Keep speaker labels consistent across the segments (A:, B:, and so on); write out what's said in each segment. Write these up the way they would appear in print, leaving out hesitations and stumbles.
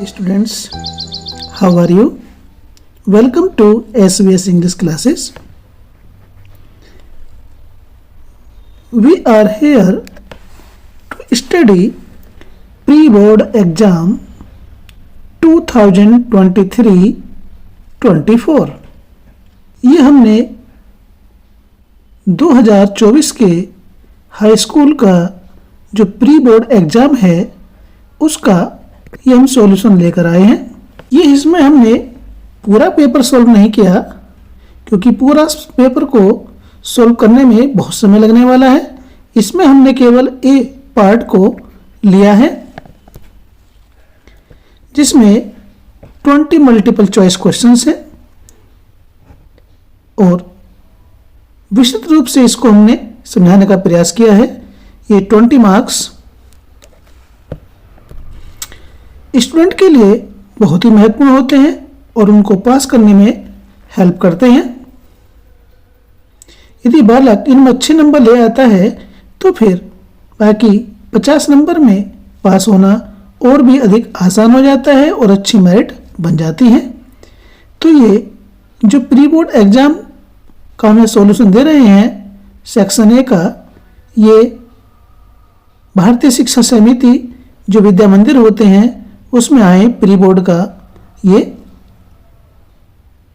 A: students, how are you? Welcome to SBS English classes. We are here to study pre-board exam 2023-24. ये हमने 2024 के high school का जो pre board exam है उसका ये हम सॉल्यूशन लेकर आए हैं। ये इसमें हमने पूरा पेपर सॉल्व नहीं किया क्योंकि पूरा पेपर को सॉल्व करने में बहुत समय लगने वाला है। इसमें हमने केवल ए पार्ट को लिया है जिसमें 20 मल्टीपल चॉइस क्वेश्चंस हैं और विस्तृत रूप से इसको हमने समझाने का प्रयास किया है। ये 20 मार्क्स स्टूडेंट के लिए बहुत ही महत्वपूर्ण होते हैं और उनको पास करने में हेल्प करते हैं। यदि बालक इनमें अच्छे नंबर ले आता है तो फिर बाकी 50 नंबर में पास होना और भी अधिक आसान हो जाता है और अच्छी मेरिट बन जाती है। तो ये जो प्री बोर्ड एग्ज़ाम का हमें सॉल्यूशन दे रहे हैं सेक्शन ए का, ये भारतीय शिक्षा समिति जो विद्या मंदिर होते हैं उसमें आए प्री बोर्ड का ये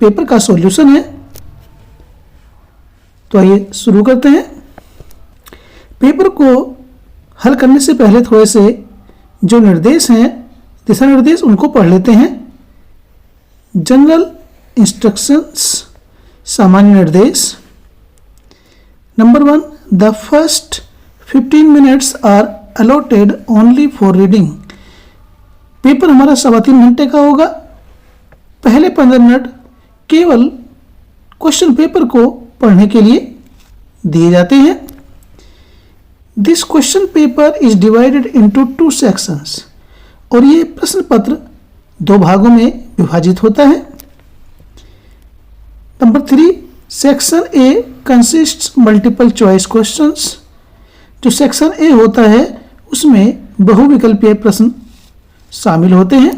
A: पेपर का सॉल्यूशन है। तो आइए शुरू करते हैं। पेपर को हल करने से पहले थोड़े से जो निर्देश हैं, दिशा निर्देश, उनको पढ़ लेते हैं। जनरल इंस्ट्रक्शंस, सामान्य निर्देश। Number 1, the first 15 minutes are allotted only for reading. Paper हमारा 3.25 घंटे का होगा। पहले 15 मिनट केवल क्वेश्चन पेपर को पढ़ने के लिए दिए जाते हैं। This question paper is divided into 2 sections और ये प्रश्न पत्र 2 भागों में विभाजित होता है। Number 3, section A consists multiple choice questions. जो सेक्शन ए होता है उसमें बहुविकल्पीय प्रश्न शामिल होते हैं।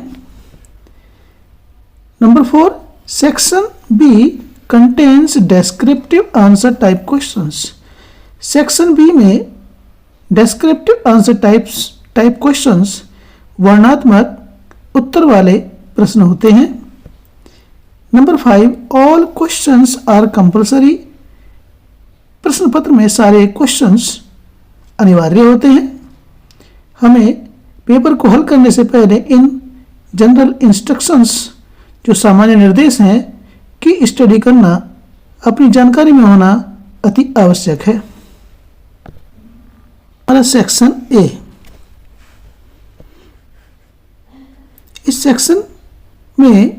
A: Number 4, section B contains descriptive answer type questions. Section B में डेस्क्रिप्टिव आंसर टाइप क्वेश्चंस वर्णनात्मक उत्तर वाले प्रश्न होते हैं। Number 5, all questions are compulsory. प्रश्न पत्र में सारे क्वेश्चंस अनिवार्य होते हैं। हमें पेपर को हल करने से पहले इन जनरल इंस्ट्रक्शंस जो सामान्य निर्देश हैं की स्टडी करना, अपनी जानकारी में होना अति आवश्यक है। हमारा सेक्शन ए, इस सेक्शन में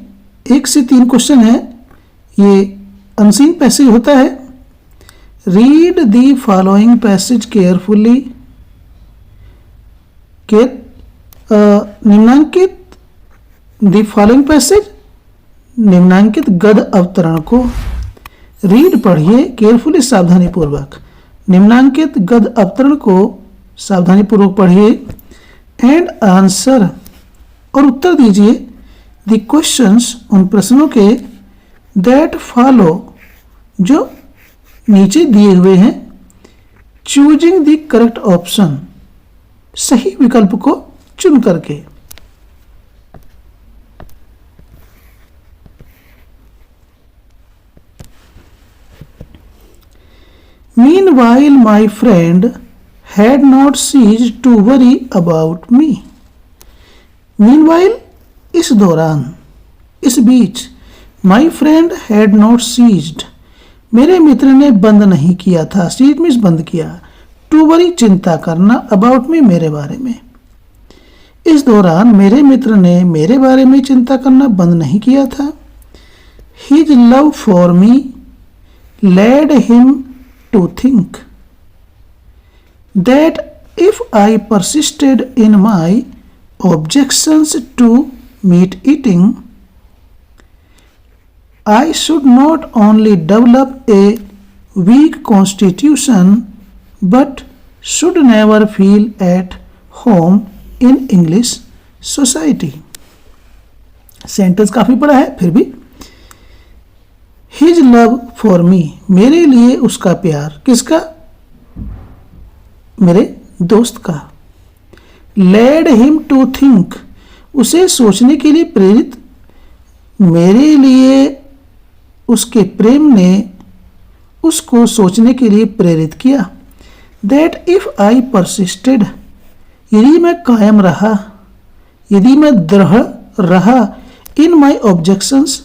A: 1 से 3 क्वेश्चन है। ये अनसीन पैसेज होता है। Read the following passage carefully. निम्नांकित द फॉलोइंग पैसेज, निम्नांकित गद्य अवतरण को रीड पढ़िए केयरफुली, सावधानी पूर्वक। निम्नांकित गद्य अवतरण को सावधानी पूर्वक पढ़िए। एंड आंसर, और उत्तर दीजिए द क्वेश्चंस, उन प्रश्नों के दैट फॉलो, जो नीचे दिए हुए हैं। चूजिंग द करेक्ट ऑप्शन, सही विकल्प को चुन करके। Meanwhile, my friend had not ceased to worry about me. Meanwhile, इस दौरान, इस बीच, my friend had not ceased, मेरे मित्र ने बंद नहीं किया था। सीज मीन्स बंद किया। टू वरी, चिंता करना। अबाउट मी, मेरे बारे में। इस दौरान मेरे मित्र ने मेरे बारे में चिंता करना बंद नहीं किया था। His love for me led him to think that if I persisted in my objections to meat eating, I should not only develop a weak constitution but should never feel at home in English society. Sentence काफ़ी बड़ा है फिर भी। His love for मी, मेरे लिए उसका प्यार, किसका? मेरे दोस्त का। लेड हिम टू थिंक, उसे सोचने के लिए प्रेरित, मेरे लिए उसके प्रेम ने उसको सोचने के लिए प्रेरित किया। दैट इफ आई परसिस्टेड, यदि मैं कायम रहा, यदि मैं दृढ़ रहा, इन माई ऑब्जेक्शंस,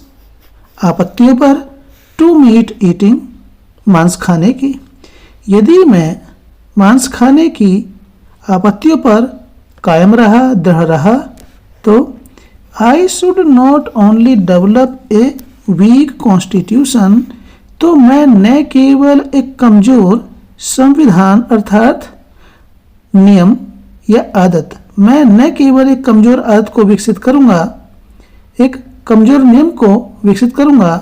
A: आपत्तियों पर, टू मीट ईटिंग, मांस खाने की, यदि मैं मांस खाने की आपत्तियों पर कायम रहा, दृढ़ रहा, तो I should not only develop a weak constitution, तो मैं न केवल एक कमजोर संविधान अर्थात नियम या आदत, मैं न केवल एक कमजोर आदत को विकसित करूंगा, एक कमजोर नियम को विकसित करूंगा,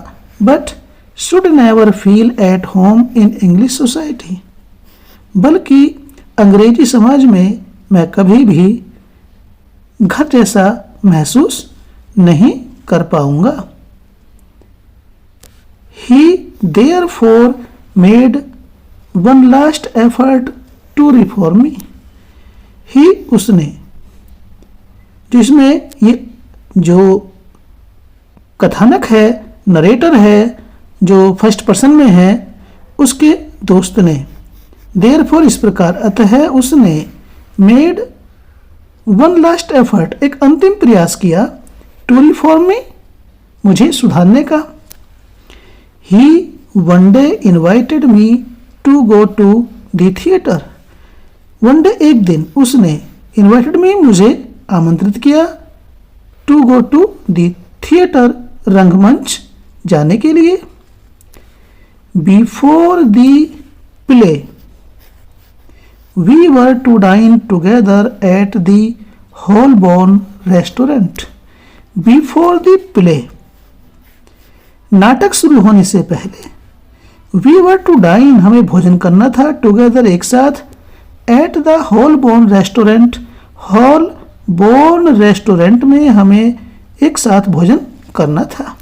A: but should never feel at home in English society, बल्कि अंग्रेजी समाज में मैं कभी भी घर जैसा महसूस नहीं कर पाऊंगा। He therefore made one last effort to reform me, he उसने, जिसमें ये जो कथानक है, नरेटर है, जो फर्स्ट पर्सन में है, उसके दोस्त ने, देयरफॉर इस प्रकार, अतः उसने, मेड वन लास्ट एफर्ट एक अंतिम प्रयास किया, टू रिफॉर्म मी मुझे सुधारने का। He one day invited me to go to the theatre, one day एक दिन उसने, इन्वाइटेड मी मुझे आमंत्रित किया, to go to the theatre रंगमंच जाने के लिए। Before the play we were to dine together at the Holborn restaurant, before the play नाटक शुरू होने से पहले, वी वर टू डाइन हमें भोजन करना था, टुगेदर एक साथ, eight the Holborn restaurant, Holborn restaurant में हमें एक साथ भोजन करना था।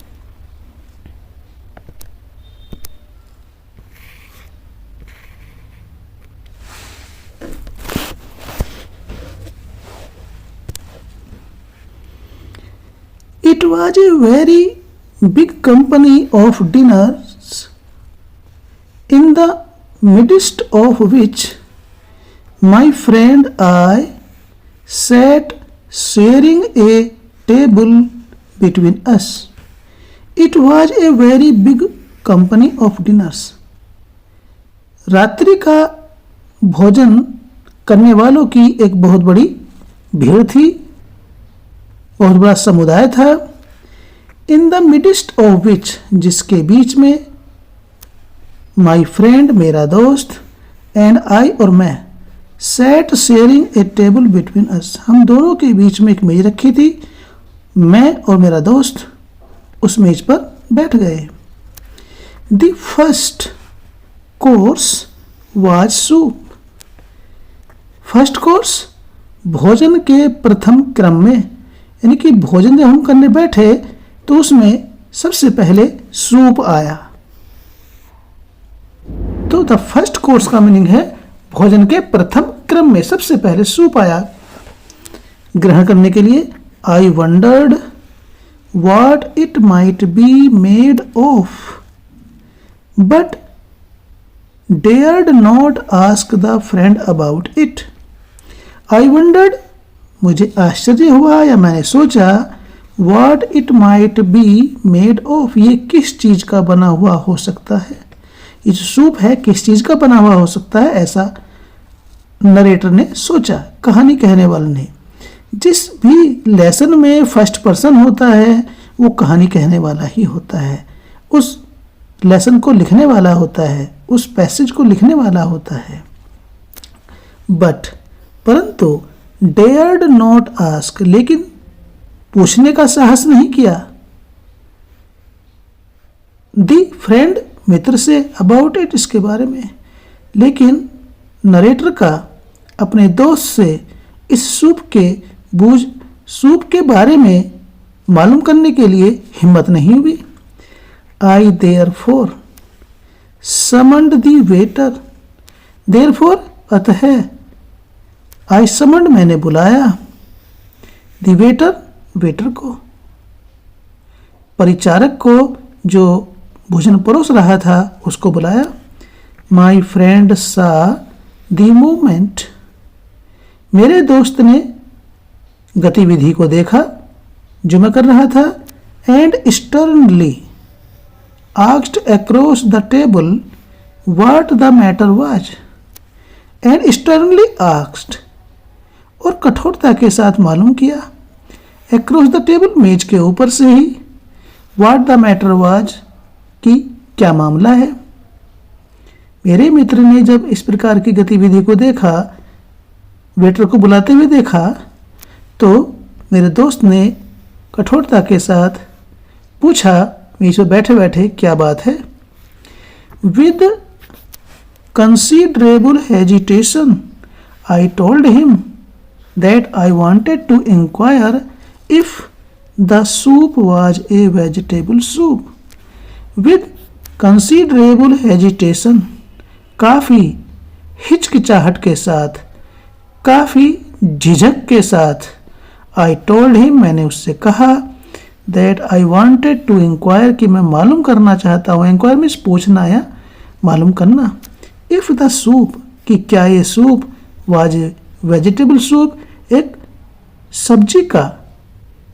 A: It was a very big company of dinners, in the midst of which my friend I sat sharing a table between us. It was a very big company of dinners. रात्रि का भोजन करने वालों की एक बहुत बड़ी भीड़ थी, बहुत बड़ा समुदाय था। इन द मिडिस्ट ऑफ विच जिसके बीच में, माई फ्रेंड मेरा दोस्त, एंड आई और मैं, सेट शेयरिंग ए टेबल बिटवीन अस हम दोनों के बीच में एक मेज रखी थी, मैं और मेरा दोस्त उस मेज पर बैठ गए। The first course was soup, first course भोजन के प्रथम क्रम में, यानी कि भोजन जब हम करने बैठे तो उसमें सबसे पहले सूप आया। तो द फर्स्ट कोर्स का मीनिंग है भोजन के प्रथम क्रम में सबसे पहले सूप आया ग्रहण करने के लिए। आई wandered what it might be made of, but dared not ask the friend about it. I wondered, मुझे आश्चर्य हुआ या मैंने सोचा, what it might be made of, ये किस चीज़ का बना हुआ हो सकता है, ये जो सूप है किस चीज़ का बना हुआ हो सकता है, ऐसा नरेटर ने सोचा, कहानी कहने वाले ने। जिस भी लेसन में फर्स्ट पर्सन होता है वो कहानी कहने वाला ही होता है, उस लेसन को लिखने वाला होता है, उस पैसेज को लिखने वाला होता है। बट परंतु डेयर्ड नॉट आस्क, लेकिन पूछने का साहस नहीं किया। दी फ्रेंड, मित्र से, अबाउट इट, इसके बारे में। लेकिन नरेटर का अपने दोस्त से इस सूप के बारे में मालूम करने के लिए हिम्मत नहीं हुई। आई देयरफॉर समन्ड दी वेटर, देयरफॉर अतः, आई समन्ड मैंने बुलाया, दी वेटर वेटर को, परिचारक को जो भोजन परोस रहा था उसको बुलाया। माई फ्रेंड सा दी मूवमेंट, मेरे दोस्त ने गतिविधि को देखा जो मैं कर रहा था। And sternly asked across the table what the matter was, and sternly asked, और कठोरता के साथ मालूम किया, अक्रॉस द टेबल मेज के ऊपर से ही, व्हाट द मैटर वाज कि क्या मामला है। मेरे मित्र ने जब इस प्रकार की गतिविधि को देखा, वेटर को बुलाते हुए देखा, तो मेरे दोस्त ने कठोरता के साथ पूछा मेज पर बैठे बैठे क्या बात है। With considerable hesitation I told him that I wanted to inquire if the soup was a vegetable soup. With considerable hesitation, काफ़ी हिचकिचाहट के साथ, काफ़ी झिझक के साथ, आई टोल्ड हिम मैंने उससे कहा, that I wanted to inquire कि मैं मालूम करना चाहता हूँ, इंक्वायर मीन्स पूछना या मालूम करना, इफ़ द सूप कि क्या ये सूप वाज वेजिटेबल सूप, एक सब्जी का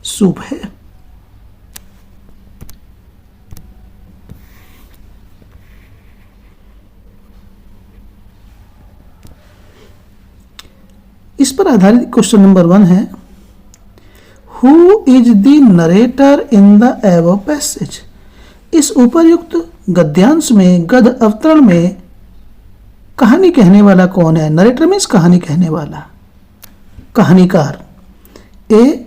A: सूप है। इस पर आधारित क्वेश्चन नंबर 1 है, who is the narrator in the above passage. इस उपर्युक्त गद्यांश में, गद्य अवतरण में कहानी कहने वाला कौन है। नरेटर मीन्स कहानी कहने वाला, कहानीकार। A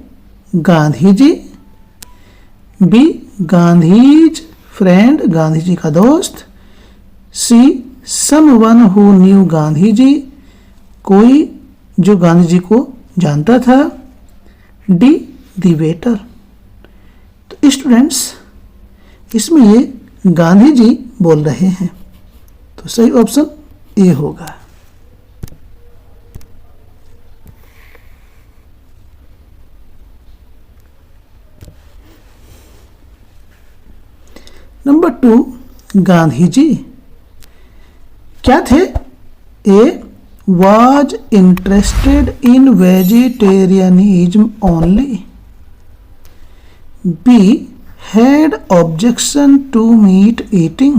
A: Gandhi ji, B Gandhi's friend, Gandhi ji का दोस्त, C someone who knew Gandhi ji, कोई जो गांधी जी को जानता था, डी दी वेटर। तो स्टूडेंट्स इसमें ये गांधी जी बोल रहे हैं, तो सही ऑप्शन ए होगा। नंबर 2, गांधी जी क्या थे। ए was interested in vegetarianism only, B had objection to meat eating,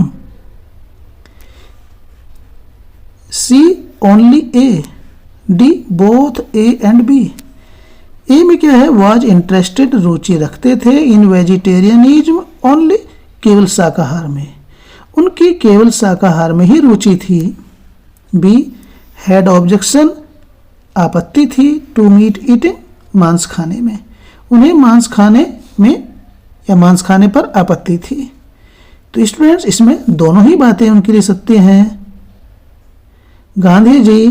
A: C only A, D both A and B। ए में क्या है, was interested रुचि रखते थे, in vegetarianism only केवल शाकाहार में, उनकी केवल शाकाहार में ही रुचि थी। बी हैड ऑब्जेक्शन आपत्ति थी, टू मीट ईटिंग मांस खाने में, उन्हें मांस खाने में या मांस खाने पर आपत्ति थी। तो स्टूडेंट्स इसमें दोनों ही बातें उनके लिए सत्य हैं। गांधी जी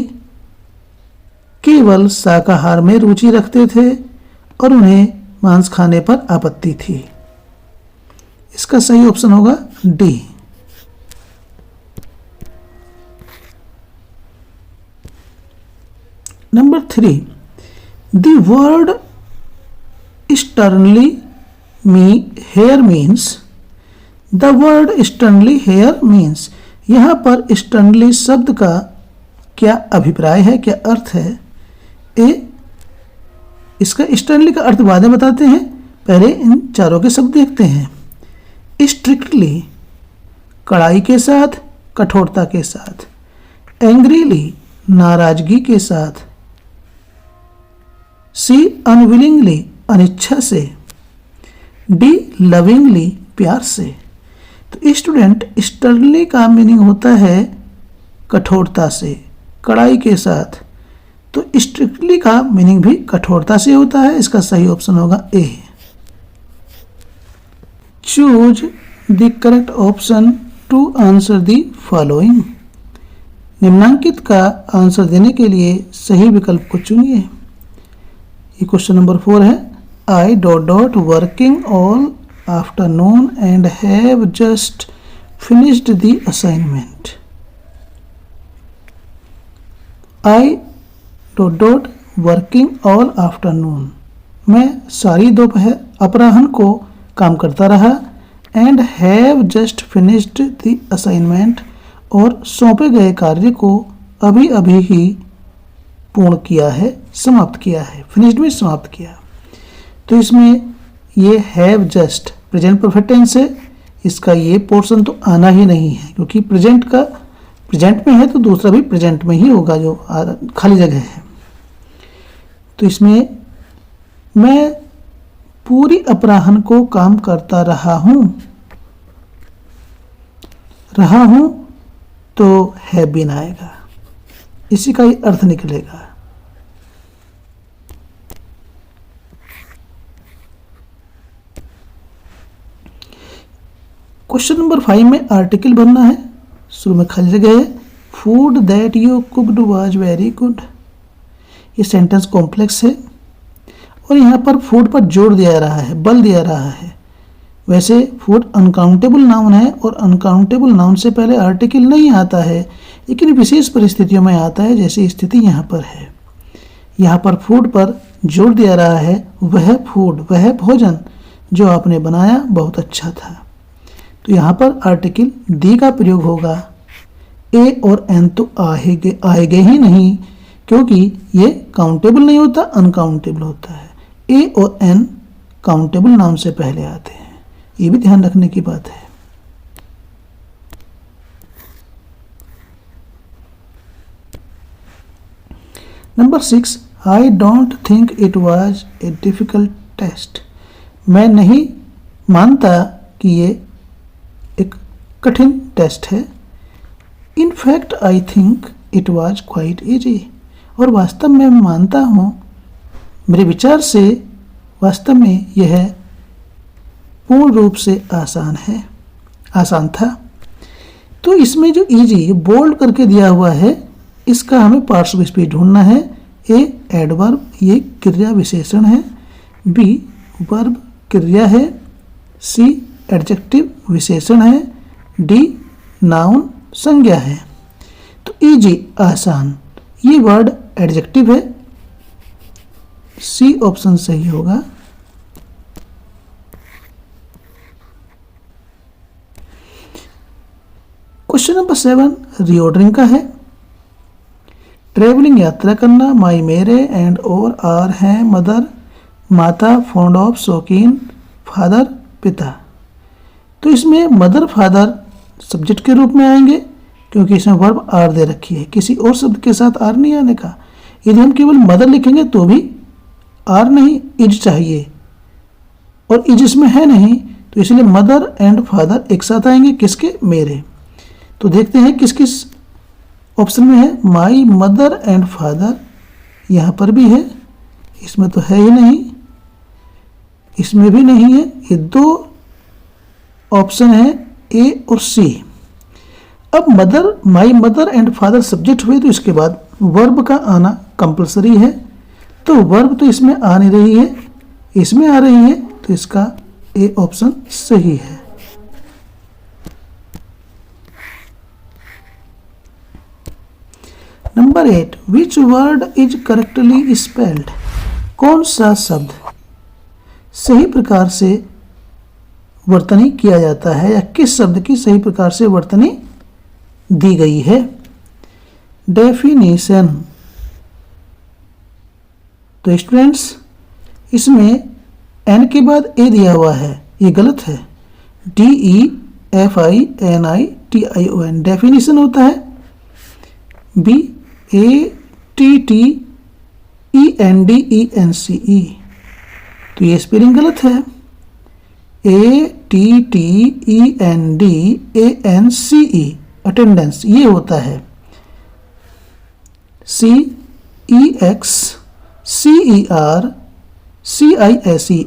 A: केवल शाकाहार में रुचि रखते थे और उन्हें मांस खाने पर आपत्ति थी। इसका सही ऑप्शन होगा D. Number 3, the word sternly here means, the word sternly here means, यहाँ पर स्टर्नली शब्द का क्या अभिप्राय है, क्या अर्थ है। ए इसका स्टर्नली का अर्थ बाद में बताते हैं, पहले इन चारों के शब्द देखते हैं। स्ट्रिक्टली कड़ाई के साथ, कठोरता के साथ, एंग्रीली नाराजगी के साथ, सी अनविलिंगली अनिच्छा से, डी लविंगली प्यार से। तो स्टूडेंट स्टर्नली का मीनिंग होता है कठोरता से, कड़ाई के साथ, तो स्ट्रिक्टली का मीनिंग भी कठोरता से होता है। इसका सही ऑप्शन होगा A. Choose the correct option to answer the following. निम्नांकित का आंसर देने के लिए सही विकल्प को चुनिए। ये क्वेश्चन नंबर 4 है। I dot dot working all afternoon and have just finished the assignment. I dot dot working all afternoon. मैं सारी दोपहर अपराह्न को काम करता रहा and have just finished the assignment और सौंपे गए कार्य को अभी अभी ही पूर्ण किया है, समाप्त किया है। फिनिश्ड में समाप्त किया। तो इसमें ये have just present perfect tense है, इसका ये पोर्शन तो आना ही नहीं है क्योंकि प्रेजेंट में है तो दूसरा भी प्रेजेंट में ही होगा जो खाली जगह है। तो इसमें मैं पूरी अपराह्न को काम करता रहा हूं तो हैव बीन आएगा, इसी का ही अर्थ निकलेगा। क्वेश्चन नंबर 5 में आर्टिकल बनना है। शुरू में खाली जगह है। Food that you cooked was very good. ये सेंटेंस कॉम्प्लेक्स है और यहाँ पर फूड पर जोर दिया रहा है, बल दिया रहा है। वैसे फूड अनकाउंटेबल नाउन है और अनकाउंटेबल नाउन से पहले आर्टिकल नहीं आता है, लेकिन विशेष परिस्थितियों में आता है, जैसी स्थिति यहाँ पर है। यहाँ पर फूड पर जोर दिया रहा है, वह फूड, वह भोजन जो आपने बनाया बहुत अच्छा था। तो यहाँ पर आर्टिकल दी का प्रयोग होगा। ए और एन तो आएंगे ही नहीं क्योंकि ये काउंटेबल नहीं होता, अनकाउंटेबल होता है। ए और एन काउंटेबल नाउन से पहले आते हैं, ये भी ध्यान रखने की बात है। Number 6, I don't think it was a difficult test. मैं नहीं मानता कि ये एक कठिन टेस्ट है। In fact I think it was quite easy. और वास्तव में मैं मानता हूँ, मेरे विचार से वास्तव में यह पूर्ण रूप से आसान था। तो इसमें जो ईजी बोल्ड करके दिया हुआ है, इसका हमें पार्ट्स ऑफ स्पीच ढूंढना है। ए एडवर्ब, ये क्रिया विशेषण है। बी वर्ब, क्रिया है। सी एडजेक्टिव, विशेषण है। डी नाउन, संज्ञा है। तो इजी, आसान, ये वर्ड एडजेक्टिव है। सी ऑप्शन सही होगा। क्वेश्चन नंबर 7 रीऑर्डरिंग का है। ट्रेवलिंग, यात्रा करना। माई, मेरे। एंड और, आर, हैं। मदर, माता। फॉन्ड ऑफ, शौकीन। फादर, पिता। तो इसमें मदर फादर सब्जेक्ट के रूप में आएंगे क्योंकि इसमें वर्ब आर दे रखी है, किसी और शब्द के साथ आर नहीं आने का। यदि हम केवल मदर लिखेंगे तो भी आर नहीं, इज चाहिए, और इज इसमें है नहीं, तो इसलिए मदर एंड फादर एक साथ आएंगे। किसके? मेरे। तो देखते हैं किस किस ऑप्शन में है। माई, मदर एंड फादर यहाँ पर भी है, इसमें तो है ही नहीं, इसमें भी नहीं है। ये दो ऑप्शन है, ए और सी। अब mother, my mother and father subject हुए तो इसके बाद वर्ब का आना कंपलसरी है। तो वर्ब तो इसमें आ नहीं रही है, इसमें आ रही है, तो इसका ए ऑप्शन सही है। Number 8, which word is correctly spelled. कौन सा शब्द सही प्रकार से वर्तनी किया जाता है या किस शब्द की सही प्रकार से वर्तनी दी गई है। डेफिनेशन। तो स्टूडेंट्स, इसमें एन के बाद ए दिया हुआ है, ये गलत है। DEFINITION डेफिनेशन होता है। ATTENDENCE, तो ये स्पेलिंग गलत है। ATTENDANCE अटेंडेंस ये होता है। CEXCERCISE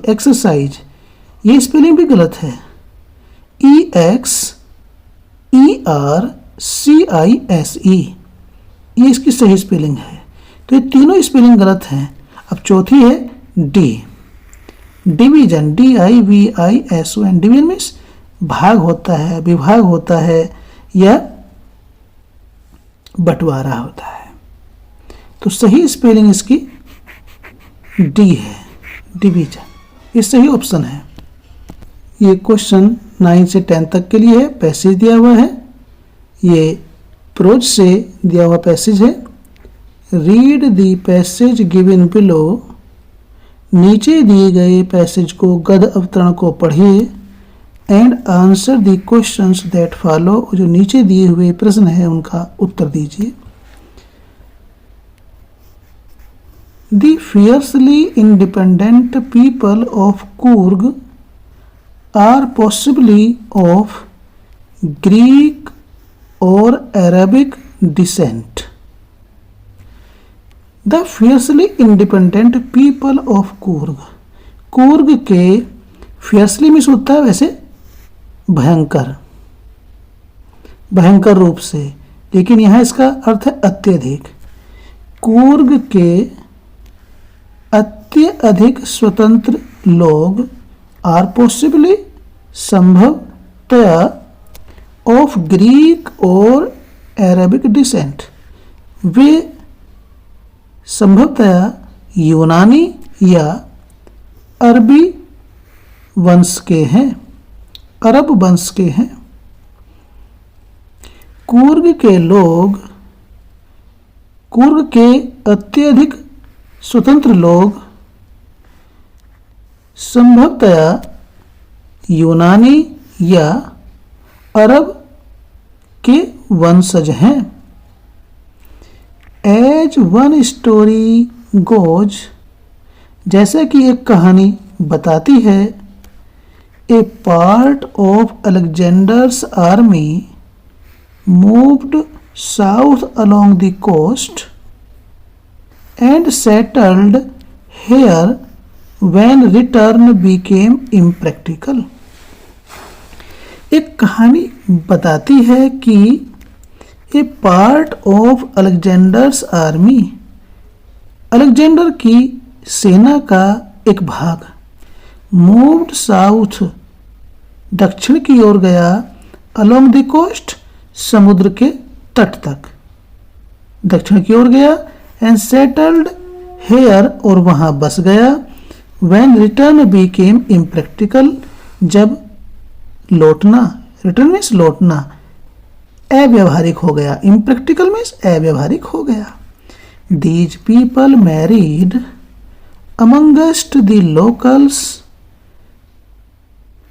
A: एक्सरसाइज, ये स्पेलिंग भी गलत है। EXERCISE ये इसकी सही स्पेलिंग है। तो ये तीनों स्पेलिंग गलत हैं। अब चौथी है D. Division, DIVISON, division means भाग होता है, विभाग होता है या बंटवारा होता है। तो सही स्पेलिंग इसकी डी है, डिवीजन, ये सही ऑप्शन है। ये क्वेश्चन 9 से 10 तक के लिए है। पैसेज दिया हुआ है, ये प्रोज से दिया हुआ पैसेज है। Read the passage given below, नीचे दिए गए पैसेज को गद्य अवतरण को पढ़िए and answer the questions that follow, जो नीचे दिए हुए प्रश्न है उनका उत्तर दीजिए। The fiercely independent people of Coorg are possibly of Greek or Arabic descent. The fiercely independent people of Coorg, Coorg के fiercely मीन्स होता है वैसे भयंकर, भयंकर रूप से, लेकिन यहाँ इसका अर्थ है अत्यधिक। कूर्ग के अत्यधिक स्वतंत्र लोग आर पॉसिबली संभवतया ऑफ ग्रीक और अरबिक डिसेंट, वे संभवतया यूनानी या अरबी वंश के हैं, अरब वंश के हैं। कूर्ग के लोग, कूर्ग के अत्यधिक स्वतंत्र लोग संभवतया यूनानी या अरब के वंशज हैं। एज वन स्टोरी गोज, जैसा कि एक कहानी बताती है, a part of Alexander's army moved south along the coast and settled here when return became impractical। एक कहानी बताती है कि a part of Alexander's army, Alexander की सेना का एक भाग, मूव्ड साउथ, दक्षिण की ओर गया, अलोंग द कोस्ट, समुद्र के तट तक दक्षिण की ओर गया, एंड सेटल्ड हेयर, और वहां बस गया, व्हेन रिटर्न बीकेम इम्प्रैक्टिकल, जब लौटना, रिटर्न मीन्स लौटना, अव्यवहारिक हो गया, इम्प्रैक्टिकल मीन्स अव्यवहारिक हो गया। These people married amongst the locals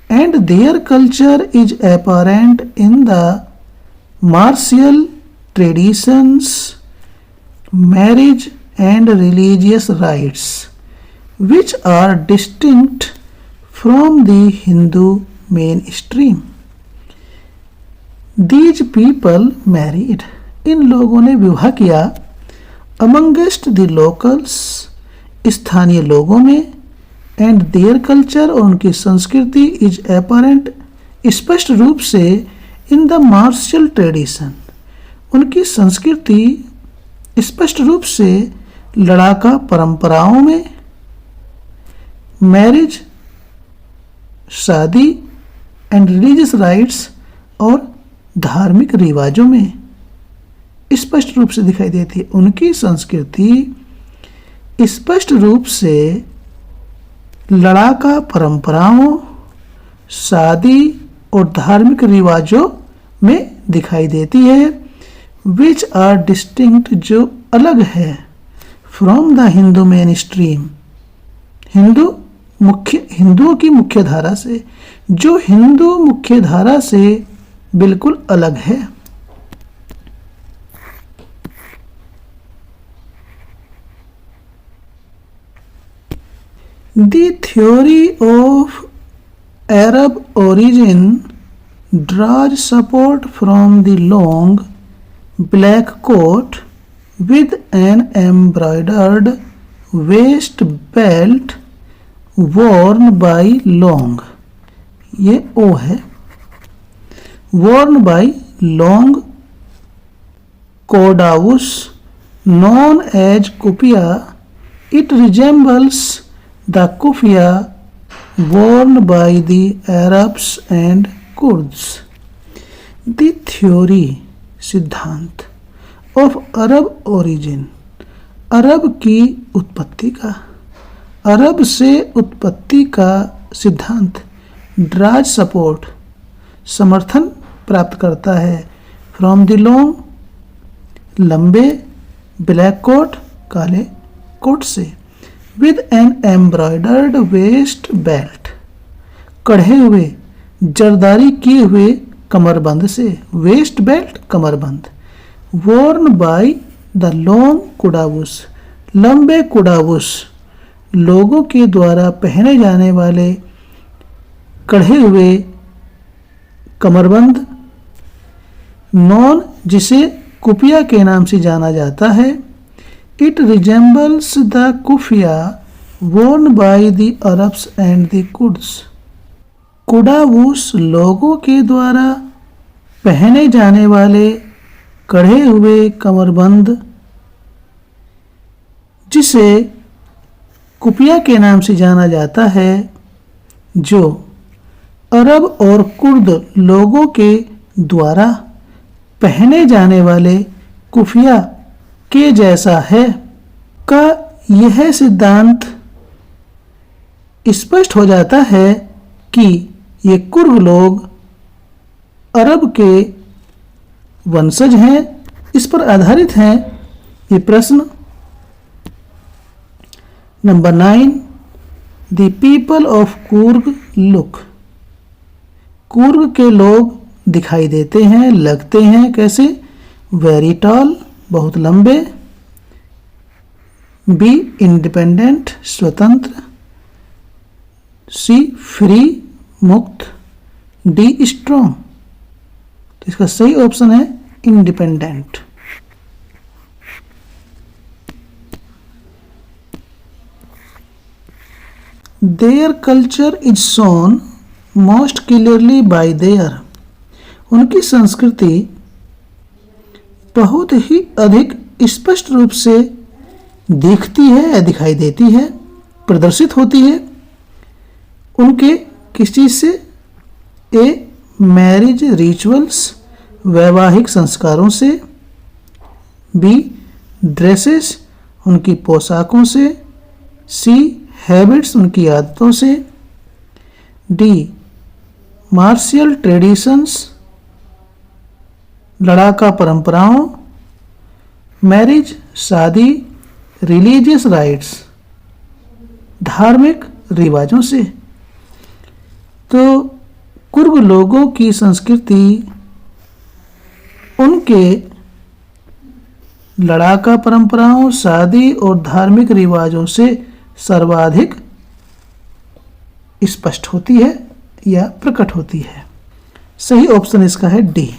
A: and their culture is apparent in the martial traditions, marriage and religious rites which are distinct from the Hindu mainstream. These people married, इन लोगों ने विवाह किया, amongst the locals, स्थानीय लोगों में, and their culture, और उनकी संस्कृति, is apparent, स्पष्ट रूप से, in the martial tradition, उनकी संस्कृति स्पष्ट रूप से लड़ाका परंपराओं में, मैरिज शादी, एंड रिलीजियस राइट्स और धार्मिक रिवाजों में स्पष्ट रूप से दिखाई देती है। उनकी संस्कृति स्पष्ट रूप से लड़ाका परंपराओं, शादी और धार्मिक रिवाजों में दिखाई देती है। विच आर डिस्टिंक्ट, जो अलग है, from the Hindu main stream, हिंदुओं की मुख्य धारा से, जो हिंदू मुख्य धारा से बिल्कुल अलग है। The theory of Arab origin draws support from the long black coat with an embroidered waist belt worn by long, ये ओ है, worn by long codaus known as kufiya. It resembles the kufiya worn by the Arabs and Kurds. The theory सिद्धांत of Arab origin, अरब की उत्पत्ति का, अरब से उत्पत्ति का सिद्धांत ड्राज सपोर्ट समर्थन प्राप्त करता है फ्रॉम द लॉन्ग लंबे ब्लैक कोट काले कोट से with an embroidered waist belt कढ़े हुए जरदारी किए हुए कमरबंद से, वेस्ट बेल्ट कमरबंद, वॉर्न बाय द लॉन्ग कुडावुस लंबे कुडावुस लोगों के द्वारा पहने जाने वाले कढ़े हुए कमरबंद, नॉन जिसे कुफिया के नाम से जाना जाता है, it resembles the kufiya worn by the Arabs and the Kurds. कुडावूस लोगों के द्वारा पहने जाने वाले कढ़े हुए कमरबंद जिसे कुफिया के नाम से जाना जाता है, जो अरब और कुर्द लोगों के द्वारा पहने जाने वाले कुफिया के जैसा है, का यह सिद्धांत स्पष्ट हो जाता है कि ये कुर्द लोग अरब के वंशज हैं, इस पर आधारित हैं ये प्रश्न। Number 9, the people of Coorg look, Coorg के लोग दिखाई देते हैं, लगते हैं कैसे, वेरी टॉल बहुत लंबे, बी इंडिपेंडेंट स्वतंत्र, सी फ्री मुक्त, डी स्ट्रॉन्ग। तो इसका सही ऑप्शन है independent. Their culture is shown most clearly bye there, उनकी संस्कृति बहुत ही अधिक स्पष्ट रूप से दिखती है या दिखाई देती है, प्रदर्शित होती है उनके किस चीज़ से, ए मैरिज रिचुअल्स वैवाहिक संस्कारों से, बी ड्रेसेस उनकी पोशाकों से, सी हैबिट्स उनकी आदतों से, डी मार्शियल ट्रेडिशंस लड़ाका परंपराओं, मैरिज शादी, रिलीजियस राइट्स धार्मिक रिवाजों से। तो कुर्ग लोगों की संस्कृति उनके लड़ाका परंपराओं, शादी और धार्मिक रिवाजों से सर्वाधिक स्पष्ट होती है या प्रकट होती है। सही ऑप्शन इसका है D.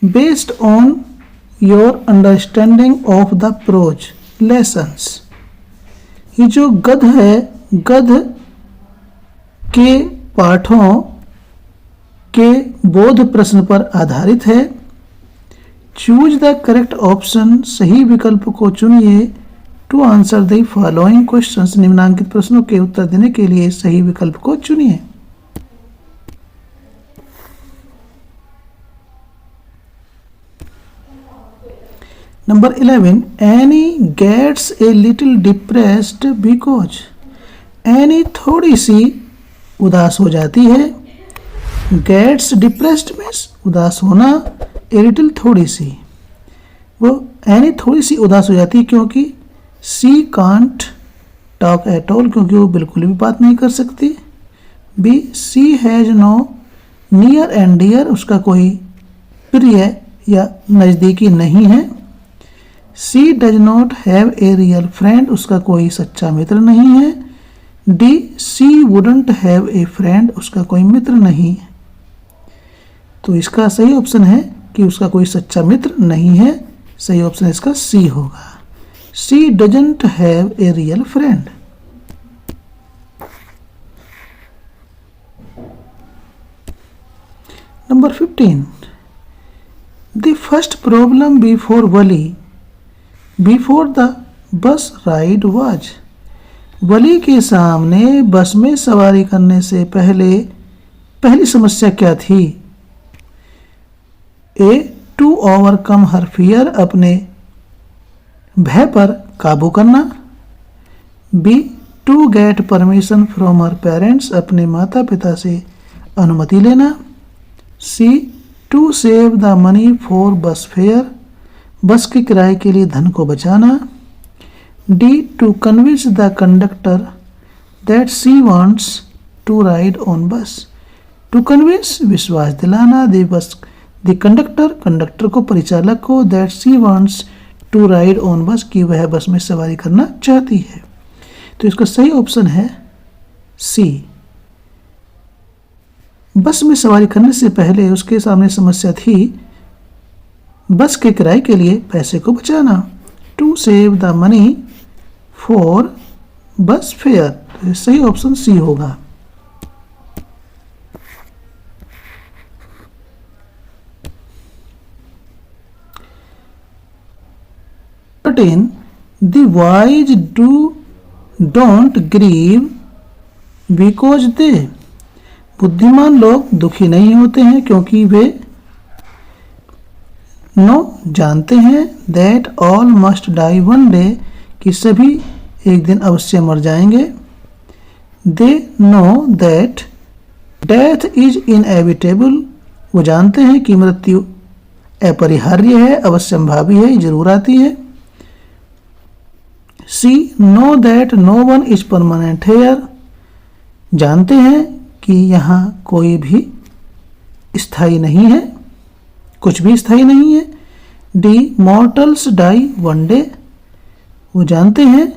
A: Based on your understanding of the prose lessons, ये जो गद्य है, गद्य के पाठों के बोध प्रश्न पर आधारित है। चूज द करेक्ट ऑप्शन, सही विकल्प को चुनिए to answer the following questions, निम्नांकित प्रश्नों के उत्तर देने के लिए सही विकल्प को चुनिए। Number 11, Annie gets a little depressed because, Annie थोड़ी सी उदास हो जाती है, गेट्स डिप्रेस्ड मीन्स उदास होना, ए लिटिल थोड़ी सी, वो एनी थोड़ी सी उदास हो जाती है क्योंकि she can't talk at all, क्योंकि वो बिल्कुल भी बात नहीं कर सकती, B she has no near and dear, उसका कोई प्रिय या नज़दीकी नहीं है, she does not have a real friend, उसका कोई सच्चा मित्र नहीं है, D she wouldn't have a friend, उसका कोई मित्र नहीं है। तो इसका सही ऑप्शन है कि उसका कोई सच्चा मित्र नहीं है, सही ऑप्शन इसका सी होगा, she doesn't have a real friend. Number 15. The first problem before Wali before the bus ride was. Wali के सामने बस में सवारी करने से पहले पहली समस्या क्या थी? A to overcome her fear, अपने भय पर काबू करना। B to get permission from her parents, अपने माता पिता से अनुमति लेना। C to save the money for bus fare, bus के किराए के लिए धन को बचाना। D to convince the conductor that she wants to ride on bus, to convince विश्वास दिलाना, द कंडक्टर को, परिचालक को, that she wants to ride on बस, कि वह बस में सवारी करना चाहती है। तो इसका सही ऑप्शन है सी। बस में सवारी करने से पहले उसके सामने समस्या थी बस के किराए के लिए पैसे को बचाना, to save the money for bus fare. तो सही ऑप्शन सी होगा। The wise don't grieve because they, बुद्धिमान लोग दुखी नहीं होते हैं क्योंकि वे जानते हैं that all must die one day, कि सभी एक दिन अवश्य मर जाएंगे। They know that death is inevitable, वो जानते हैं कि मृत्यु अपरिहार्य है, अवश्यंभावी है, जरूर आती है। She know that no one is permanent here, जानते हैं कि यहाँ कोई भी स्थायी नहीं है, कुछ भी स्थायी नहीं है। D mortals die one day, वो जानते हैं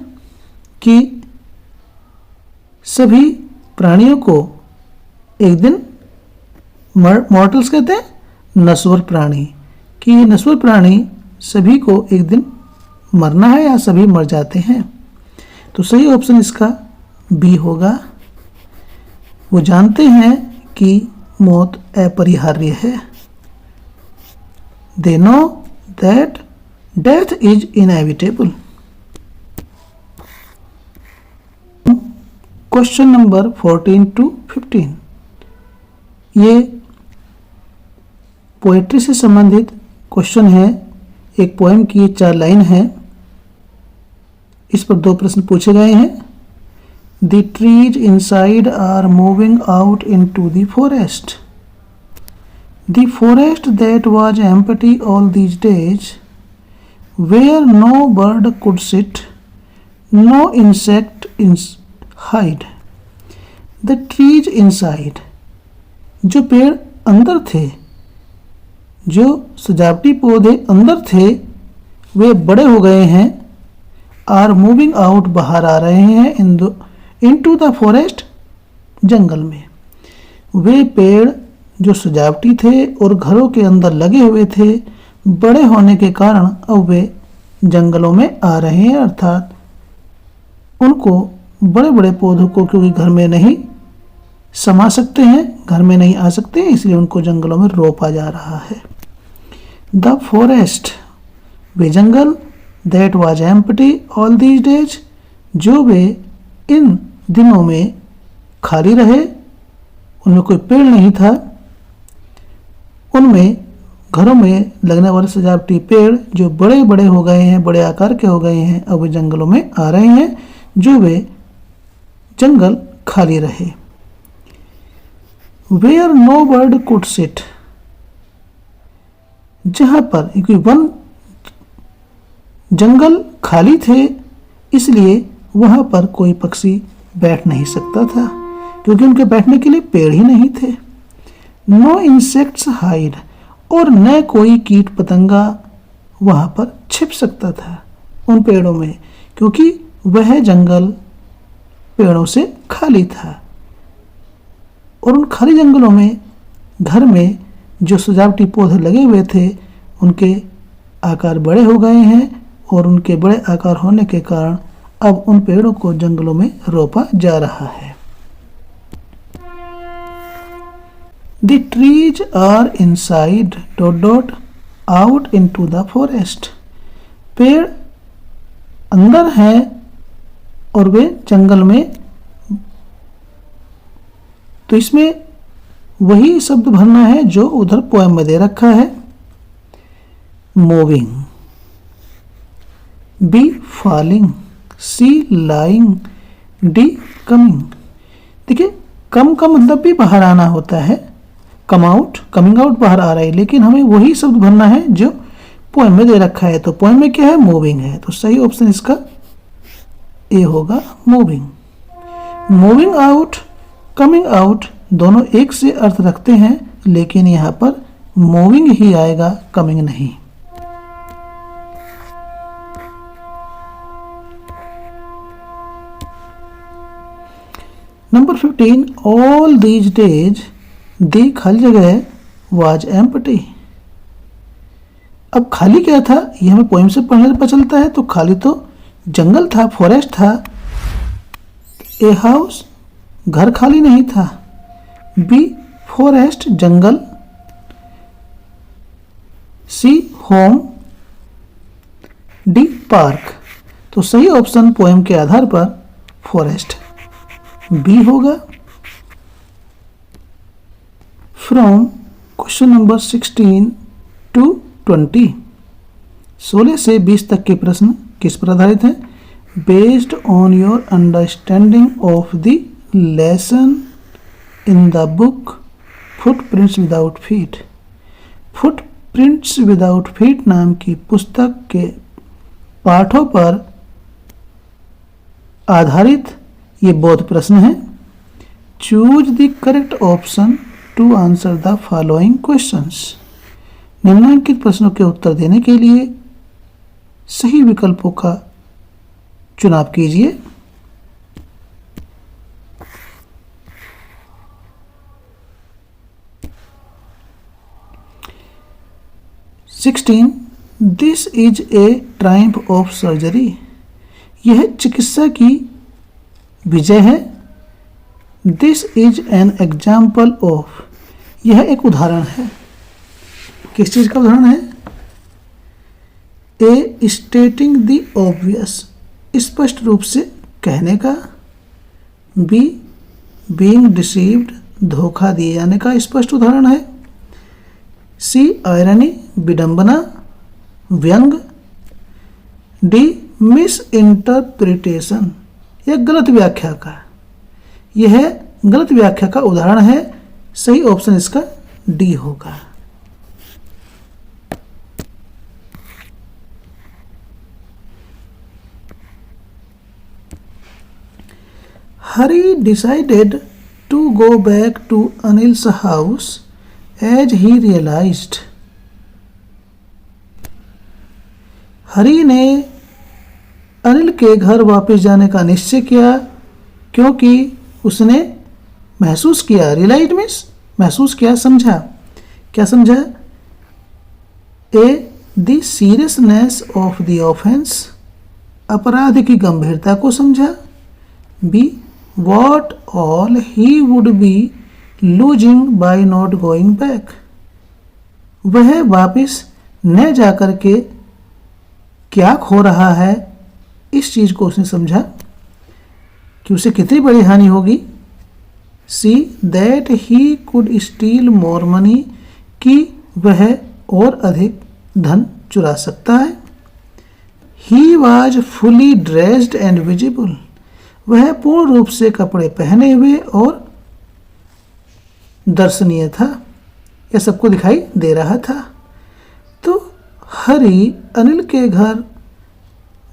A: कि सभी प्राणियों को एक दिन, मॉर्टल्स कहते हैं नश्वर प्राणी, कि ये नश्वर प्राणी सभी को एक दिन मरना है या सभी मर जाते हैं। तो सही ऑप्शन इसका बी होगा। वो जानते हैं कि मौत अपरिहार्य है। They know that death is inevitable. Question number 14 to 15, ये पोएट्री से संबंधित क्वेश्चन है। एक पोएम की 4 लाइन है, इस पर 2 प्रश्न पूछे गए हैं। The trees inside are moving out into the forest, the forest that was empty all these days, where no bird could sit, no insect hide. The trees inside, जो पेड़ अंदर थे, जो सजावटी पौधे अंदर थे, वे बड़े हो गए हैं। आर मूविंग आउट, बाहर आ रहे हैं। इनटू द फॉरेस्ट, जंगल में। वे पेड़ जो सजावटी थे और घरों के अंदर लगे हुए थे, बड़े होने के कारण अब वे जंगलों में आ रहे हैं, अर्थात उनको बड़े बड़े पौधों को क्योंकि घर में नहीं समा सकते हैं, घर में नहीं आ सकते हैं, इसलिए उनको जंगलों में रोपा जा रहा है। The forest, way jungle, that was empty all these days, जो वे इन दिनों में खाली रहे, उनमें कोई पेड़ नहीं था, उनमें घरों में लगने वाले सजावटी पेड़ जो बड़े बड़े हो गए हैं, बड़े आकार के हो गए हैं, अब वे जंगलों में आ रहे हैं, जो वे जंगल खाली रहे। Where no bird could sit, जहां पर क्योंकि वन जंगल खाली थे इसलिए वहां पर कोई पक्षी बैठ नहीं सकता था, क्योंकि उनके बैठने के लिए पेड़ ही नहीं थे। नो इंसेक्ट्स हाइड, और न कोई कीट पतंगा वहां पर छिप सकता था उन पेड़ों में, क्योंकि वह जंगल पेड़ों से खाली था। और उन खाली जंगलों में घर में जो सजावटी पौधे लगे हुए थे उनके आकार बड़े हो गए हैं, और उनके बड़े आकार होने के कारण अब उन पेड़ों को जंगलों में रोपा जा रहा है। The trees are inside ... out into the forest. पेड़ अंदर हैं और वे जंगल में, तो इसमें वही शब्द भरना है जो उधर पोएम में दे रखा है। Moving, B falling, C lying, D coming. देखिए कम का मतलब भी बाहर आना होता है, कम आउट, कमिंग आउट बाहर आ रहा है, लेकिन हमें वही शब्द भरना है जो पोएम में दे रखा है। तो पोएम में क्या है? मूविंग है, तो सही ऑप्शन इसका ए होगा, moving. Moving out, coming out दोनों एक से अर्थ रखते हैं, लेकिन यहाँ पर मूविंग ही आएगा, कमिंग नहीं। नंबर 15, ऑल दीज डेज, दी खाली जगह, वाज एम्प्टी। अब खाली क्या था ये हमें पोएम से पढ़ने से पता चलता है, तो खाली तो जंगल था, फॉरेस्ट था। ए हाउस, घर खाली नहीं था। बी फॉरेस्ट, जंगल। सी होम, डी पार्क। तो सही ऑप्शन पोएम के आधार पर फॉरेस्ट बी होगा। फ्रॉम क्वेश्चन नंबर 16 टू 20, 16 से 20 तक के प्रश्न किस पर आधारित हैं? Based on your understanding of the lesson in the book footprints without feet. Footprints without feet नाम की पुस्तक के पाठों पर आधारित ये बौद्ध प्रश्न है। Choose the correct option to answer the following questions. निम्नलिखित प्रश्नों के उत्तर देने के लिए सही विकल्पों का चुनाव कीजिए। This is a Triumph of surgery. यह चिकित्सा की विजय है। This is an example of, यह एक उदाहरण है। किस चीज का उदाहरण है? ए स्टेटिंग द ऑब्वियस, स्पष्ट रूप से कहने का। बी बीइंग डिसीव्ड, धोखा दिए जाने का स्पष्ट उदाहरण है। सी आयरनी, विडंबना, व्यंग। डी मिस इंटरप्रिटेशन, यह गलत व्याख्या का, यह गलत व्याख्या का उदाहरण है। सही ऑप्शन इसका डी होगा। Hari decided to go back to Anil's house as he realized. हरी ने अनिल के घर वापस जाने का निश्चय किया क्योंकि उसने महसूस किया, रियलाइज मीन्स महसूस किया, समझा। क्या समझा? A the seriousness of the offence, अपराध की गंभीरता को समझा। B what all he would be losing by not going back, वह वापस न जाकर के क्या खो रहा है, इस चीज को उसने समझा कि उसे कितनी बड़ी हानि होगी। See that he could steel more money, कि वह और अधिक धन चुरा सकता है। He was fully dressed and visible, वह पूर्ण रूप से कपड़े पहने हुए और दर्शनीय था, यह सबको दिखाई दे रहा था। तो हरी अनिल के घर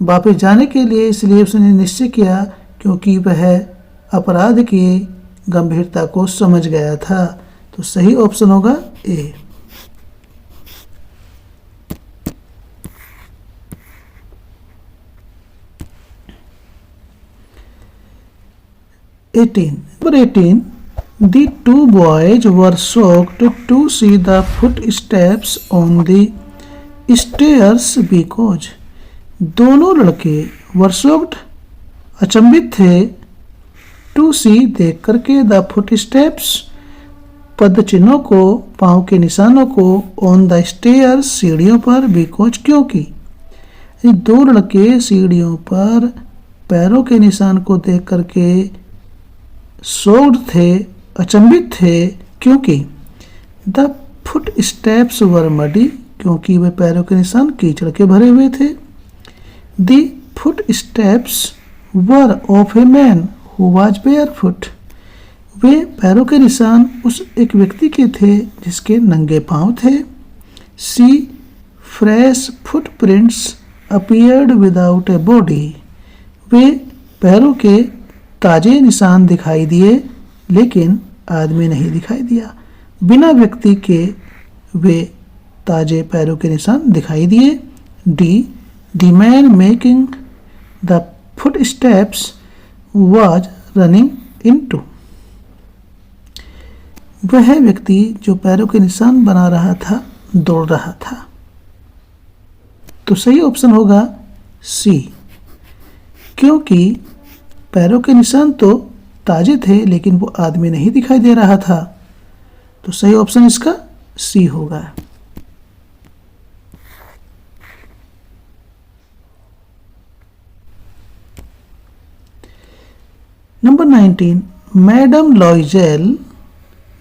A: वापस जाने के लिए इसलिए उसने निश्चय किया क्योंकि वह अपराध की गंभीरता को समझ गया था। तो सही ऑप्शन होगा ए। Number 18. The two boys were shocked to see the footsteps on the stairs because, दोनों लड़के were shocked, अचंभित थे, to see देख करके, the footsteps पद चिन्हों को, पांव के निशानों को, on the stairs सीढ़ियों पर, because क्योंकि, ये दो लड़के सीढ़ियों पर पैरों के निशान को देख करके शॉक्ड थे, अचंभित थे, क्योंकि the footsteps were muddy, क्योंकि वे पैरों के निशान कीचड़ के भरे हुए थे। The footsteps were of a man who was barefoot, वे पैरों के निशान उस एक व्यक्ति के थे जिसके नंगे पांव थे। C fresh footprints appeared without a body, वे पैरों के ताजे निशान दिखाई दिए लेकिन आदमी नहीं दिखाई दिया। बिना व्यक्ति के वे ताजे पैरों के निशान दिखाई दिए। D the man making the foot steps was running into, वह व्यक्ति जो पैरों के निशान बना रहा था दौड़ रहा था। तो सही ऑप्शन होगा सी, क्योंकि पैरों के निशान तो ताजे थे लेकिन वो आदमी नहीं दिखाई दे रहा था। तो सही ऑप्शन इसका सी होगा। Number 19, madam Loisel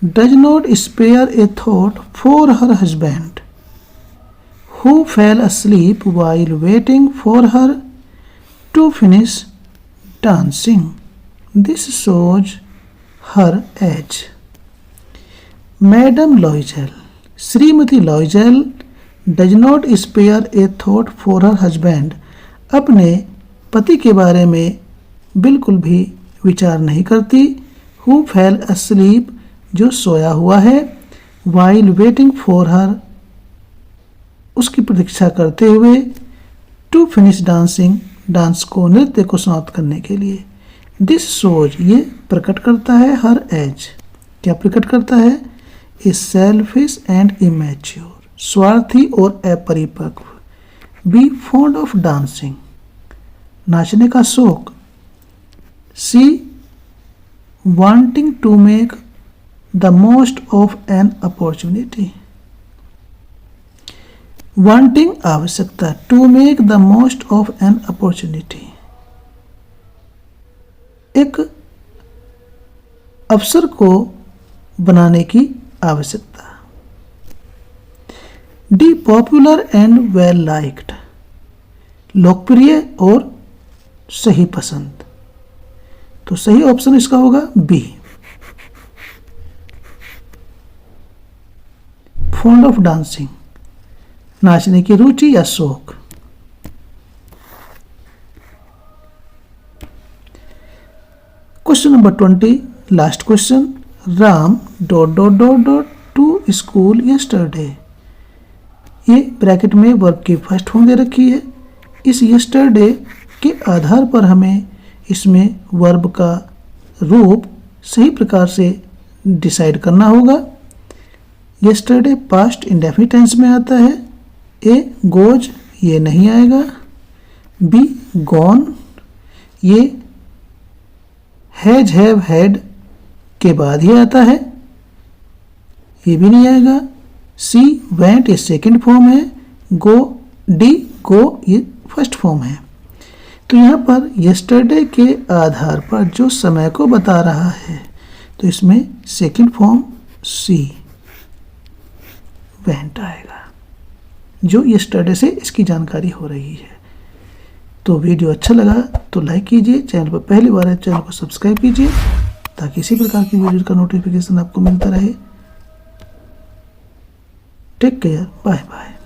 A: does not spare a thought for her husband who fell asleep while waiting for her to finish dancing. This shows her age. Madam Loisel, श्रीमती Loisel does not spare a thought for her husband, अपने पति के बारे में बिल्कुल भी विचार नहीं करती। हु फेल अस्लीप, जो सोया हुआ है। वाइल वेटिंग फॉर हर, उसकी प्रतीक्षा करते हुए। टू फिनिश डांसिंग, डांस को, नृत्य को समाप्त करने के लिए। दिस शोज, ये प्रकट करता है हर एज, क्या प्रकट करता है? ए सेल्फिश एंड इमेच्योर, स्वार्थी और अपरिपक्व। बी फॉन्ड ऑफ डांसिंग, नाचने का शौक। C wanting to make the most of an opportunity, wanting आवश्यकता, to make the most of an opportunity, एक अवसर को बनाने की आवश्यकता। D popular and well liked, लोकप्रिय और सही पसंद। तो सही ऑप्शन इसका होगा बी, फॉन्ड ऑफ डांसिंग, नाचने की रुचि या शौक। Question number 20, last question. Ram dot dot dot dot to school yesterday, ये ब्रैकेट में वर्ब की फर्स्ट फॉर्म दे रखी है। इस यस्टरडे के आधार पर हमें इसमें वर्ब का रूप सही प्रकार से डिसाइड करना होगा। यस्टरडे पास्ट इंडेफिनिट टेंस में आता है। ए गोज, ये नहीं आएगा। बी गॉन, ये हैज हैव हैड के बाद ही आता है, ये भी नहीं आएगा। सी वेंट, ये सेकंड फॉर्म है। गो, डी गो, ये फर्स्ट फॉर्म है। तो यहाँ पर यस्टरडे के आधार पर जो समय को बता रहा है तो इसमें सेकंड फॉर्म सी वेंट आएगा, जो यस्टरडे से इसकी जानकारी हो रही है। तो वीडियो अच्छा लगा तो लाइक कीजिए, चैनल पर पहली बार है चैनल को सब्सक्राइब कीजिए ताकि इसी प्रकार की वीडियो का नोटिफिकेशन आपको मिलता रहे। Take care, bye bye.